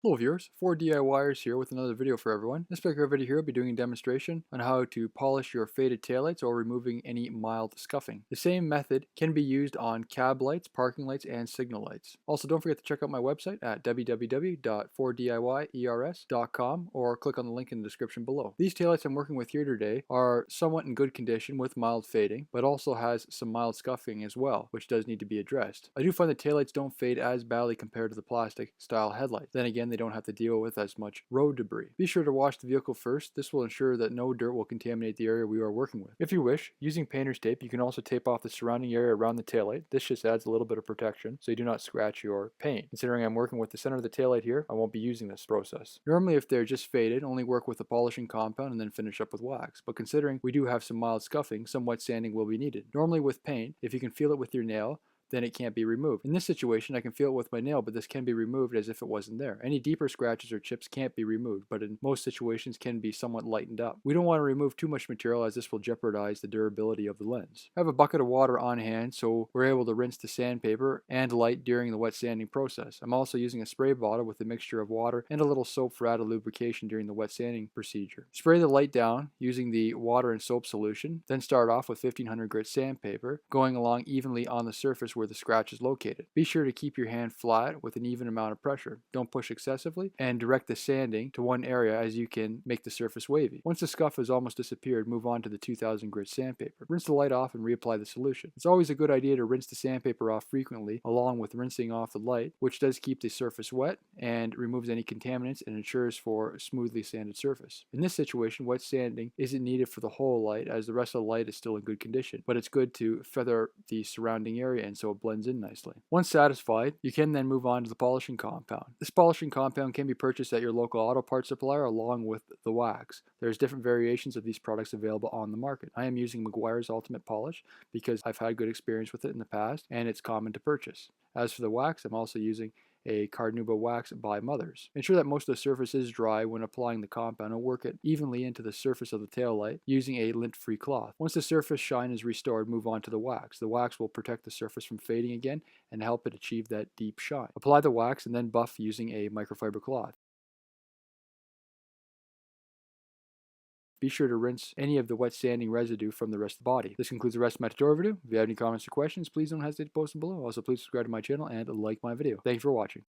Hello viewers, 4DIYers here with another video for everyone. This particular video here will be doing a demonstration on how to polish your faded taillights or removing any mild scuffing. The same method can be used on cab lights, parking lights, and signal lights. Also, don't forget to check out my website at www.4diyers.com or click on the link in the description below. These taillights I'm working with here today are somewhat in good condition with mild fading, but also has some mild scuffing as well, which does need to be addressed. I do find the taillights don't fade as badly compared to the plastic style headlights. Then again, they don't have to deal with as much road debris. Be sure to wash the vehicle first. This will ensure that no dirt will contaminate the area we are working with. If you wish, using painter's tape, you can also tape off the surrounding area around the taillight. This just adds a little bit of protection so you do not scratch your paint. Considering I'm working with the center of the taillight here, I won't be using this process. Normally, if they're just faded, only work with a polishing compound and then finish up with wax. But considering we do have some mild scuffing, some wet sanding will be needed. Normally with paint, if you can feel it with your nail, then it can't be removed. In this situation, I can feel it with my nail, but this can be removed as if it wasn't there. Any deeper scratches or chips can't be removed, but in most situations can be somewhat lightened up. We don't want to remove too much material as this will jeopardize the durability of the lens. I have a bucket of water on hand, so we're able to rinse the sandpaper and light during the wet sanding process. I'm also using a spray bottle with a mixture of water and a little soap for added lubrication during the wet sanding procedure. Spray the light down using the water and soap solution, then start off with 1500 grit sandpaper, going along evenly on the surface where the scratch is located. Be sure to keep your hand flat with an even amount of pressure. Don't push excessively, and direct the sanding to one area as you can make the surface wavy. Once the scuff has almost disappeared, move on to the 2000 grit sandpaper. Rinse the light off and reapply the solution. It's always a good idea to rinse the sandpaper off frequently along with rinsing off the light, which does keep the surface wet and removes any contaminants and ensures for a smoothly sanded surface. In this situation, wet sanding isn't needed for the whole light as the rest of the light is still in good condition, but it's good to feather the surrounding area and so it blends in nicely. Once satisfied, you can then move on to the polishing compound. This polishing compound can be purchased at your local auto parts supplier along with the wax. There's different variations of these products available on the market. I am using Meguiar's Ultimate Polish because I've had good experience with it in the past and it's common to purchase. As for the wax, I'm also using a Carnauba wax by Mothers. Ensure that most of the surface is dry when applying the compound and work it evenly into the surface of the tail light using a lint-free cloth. Once the surface shine is restored, move on to the wax. The wax will protect the surface from fading again and help it achieve that deep shine. Apply the wax and then buff using a microfiber cloth. Be sure to rinse any of the wet sanding residue from the rest of the body. This concludes the rest of my tutorial video. If you have any comments or questions, please don't hesitate to post them below. Also, please subscribe to my channel and like my video. Thank you for watching.